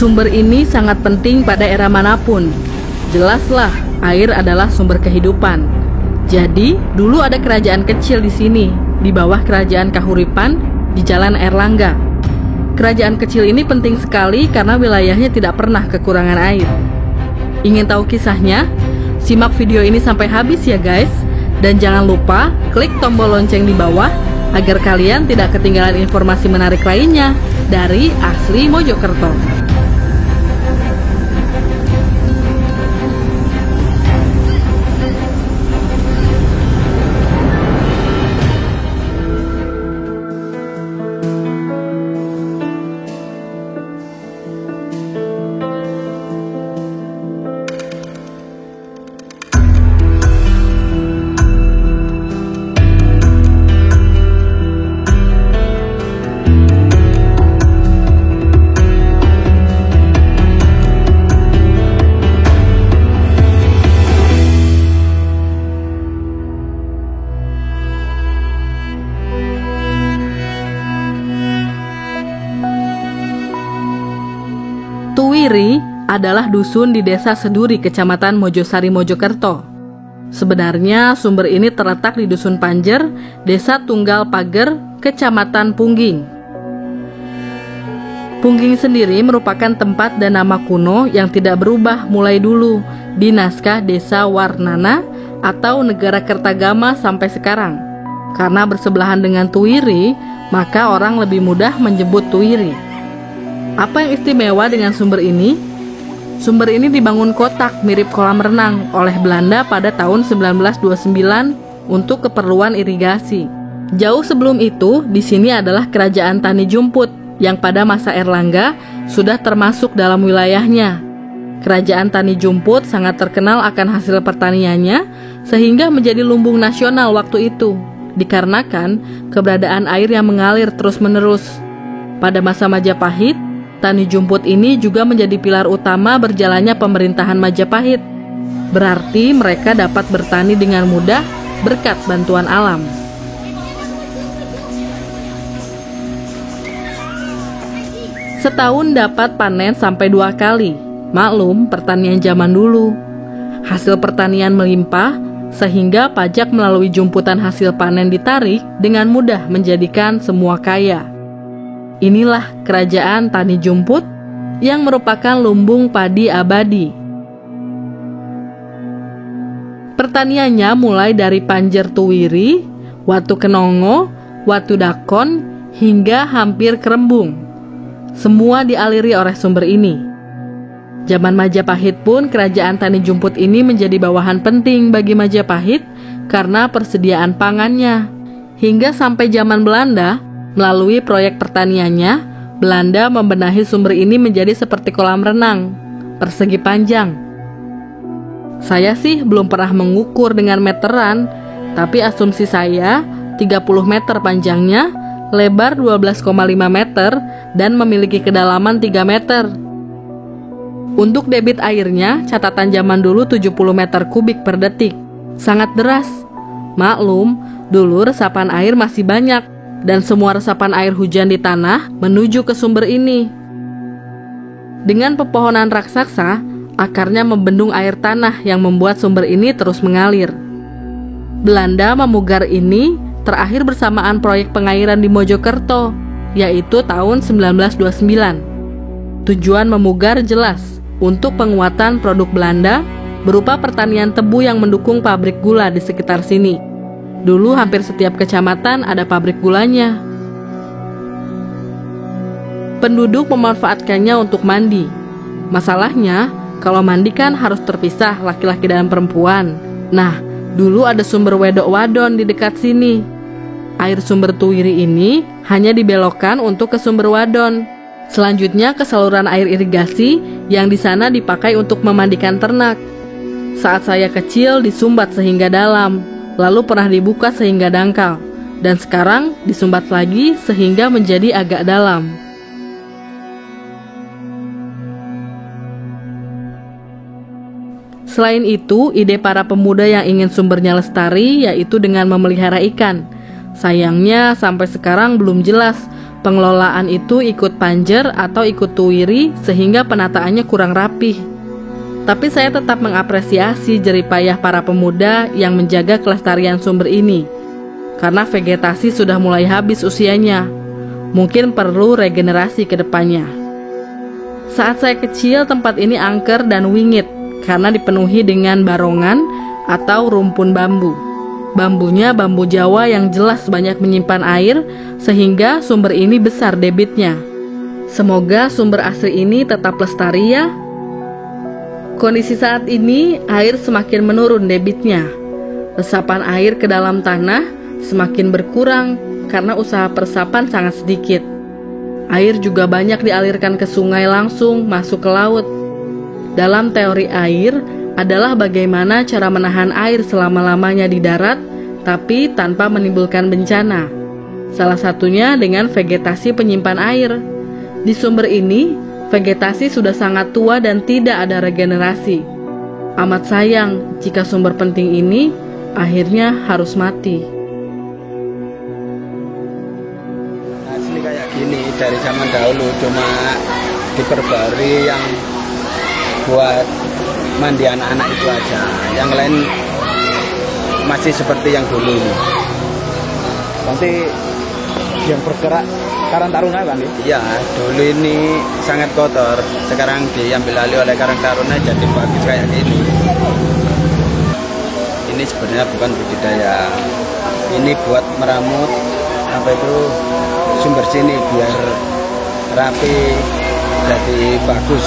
Sumber ini sangat penting pada era manapun. Jelaslah, air adalah sumber kehidupan. Jadi, dulu ada kerajaan kecil di sini, di bawah kerajaan Kahuripan, di Jalan Airlangga. Kerajaan kecil ini penting sekali karena wilayahnya tidak pernah kekurangan air. Ingin tahu kisahnya? Simak video ini sampai habis ya guys. Dan jangan lupa klik tombol lonceng di bawah agar kalian tidak ketinggalan informasi menarik lainnya dari Asli Mojokerto. Tuwiri adalah dusun di Desa Seduri, Kecamatan Mojosari, Mojokerto. Sebenarnya sumber ini terletak di Dusun Panjer, Desa Tunggal Pager, Kecamatan Pungging. Pungging sendiri merupakan tempat dan nama kuno yang tidak berubah mulai dulu di naskah Desa Warnana atau Negara Kertagama sampai sekarang. Karena bersebelahan dengan Tuwiri, maka orang lebih mudah menyebut Tuwiri. Apa yang istimewa dengan sumber ini? Sumber ini dibangun kotak mirip kolam renang oleh Belanda pada tahun 1929 untuk keperluan irigasi. Jauh sebelum itu, di sini adalah Kerajaan Tani Jumput yang pada masa Airlangga sudah termasuk dalam wilayahnya. Kerajaan Tani Jumput sangat terkenal akan hasil pertaniannya sehingga menjadi lumbung nasional waktu itu, dikarenakan keberadaan air yang mengalir terus-menerus. Pada masa Majapahit, Tani Jumput ini juga menjadi pilar utama berjalannya pemerintahan Majapahit. Berarti mereka dapat bertani dengan mudah berkat bantuan alam. Setahun dapat panen sampai 2 kali. Maklum, pertanian zaman dulu. Hasil pertanian melimpah, sehingga pajak melalui jumputan hasil panen ditarik dengan mudah menjadikan semua kaya. Inilah Kerajaan Tani Jumput yang merupakan lumbung padi abadi. Pertaniannya mulai dari Panjer Tuwiri, Watu Kenongo, Watu Dakon, hingga hampir Kerembung. Semua dialiri oleh sumber ini. Zaman Majapahit pun Kerajaan Tani Jumput ini menjadi bawahan penting bagi Majapahit karena persediaan pangannya. Hingga sampai zaman Belanda, melalui proyek pertaniannya, Belanda membenahi sumber ini menjadi seperti kolam renang, persegi panjang. Saya sih belum pernah mengukur dengan meteran, tapi asumsi saya 30 meter panjangnya, lebar 12,5 meter, dan memiliki kedalaman 3 meter. Untuk debit airnya, catatan zaman dulu 70 meter kubik per detik. Sangat deras. Maklum, dulu resapan air masih banyak, dan semua resapan air hujan di tanah menuju ke sumber ini. Dengan pepohonan raksasa, akarnya membendung air tanah yang membuat sumber ini terus mengalir. Belanda memugar ini terakhir bersamaan proyek pengairan di Mojokerto, yaitu tahun 1929. Tujuan memugar jelas untuk penguatan produk Belanda berupa pertanian tebu yang mendukung pabrik gula di sekitar sini. Dulu hampir setiap kecamatan ada pabrik gulanya. Penduduk memanfaatkannya untuk mandi. Masalahnya, kalau mandi kan harus terpisah laki-laki dan perempuan. Nah, dulu ada sumber wedok wadon di dekat sini. Air sumber Tuwiri ini hanya dibelokkan untuk ke sumber wadon. Selanjutnya ke saluran air irigasi yang di sana dipakai untuk memandikan ternak. Saat saya kecil disumbat sehingga dalam, lalu pernah dibuka sehingga dangkal, dan sekarang disumbat lagi sehingga menjadi agak dalam. Selain itu, ide para pemuda yang ingin sumbernya lestari yaitu dengan memelihara ikan. Sayangnya sampai sekarang belum jelas pengelolaan itu ikut Panjer atau ikut Tuwiri sehingga penataannya kurang rapih. Tapi saya tetap mengapresiasi jeripayah para pemuda yang menjaga kelestarian sumber ini. Karena vegetasi sudah mulai habis usianya. Mungkin perlu regenerasi ke depannya. Saat saya kecil, tempat ini angker dan wingit karena dipenuhi dengan barongan atau rumpun bambu. Bambunya bambu Jawa yang jelas banyak menyimpan air sehingga sumber ini besar debitnya. Semoga sumber asri ini tetap lestari ya. Kondisi saat ini air semakin menurun debitnya. Resapan air ke dalam tanah semakin berkurang karena usaha peresapan sangat sedikit. Air juga banyak dialirkan ke sungai langsung masuk ke laut. Dalam teori air adalah bagaimana cara menahan air selama-lamanya di darat, tapi tanpa menimbulkan bencana. Salah satunya dengan vegetasi penyimpan air. Di sumber ini, vegetasi sudah sangat tua dan tidak ada regenerasi. Amat sayang jika sumber penting ini akhirnya harus mati. Asli kayak gini dari zaman dahulu, cuma diperbarui yang buat mandi anak-anak itu aja. Yang lain masih seperti yang dulu. Nanti yang bergerak Karang Taruna kan? Iya, dulu ini sangat kotor. Sekarang diambil alih oleh Karang Taruna jadi bagus kayak gini. Ini sebenarnya bukan budidaya. Ini buat meramut sumber sini biar rapi, jadi bagus.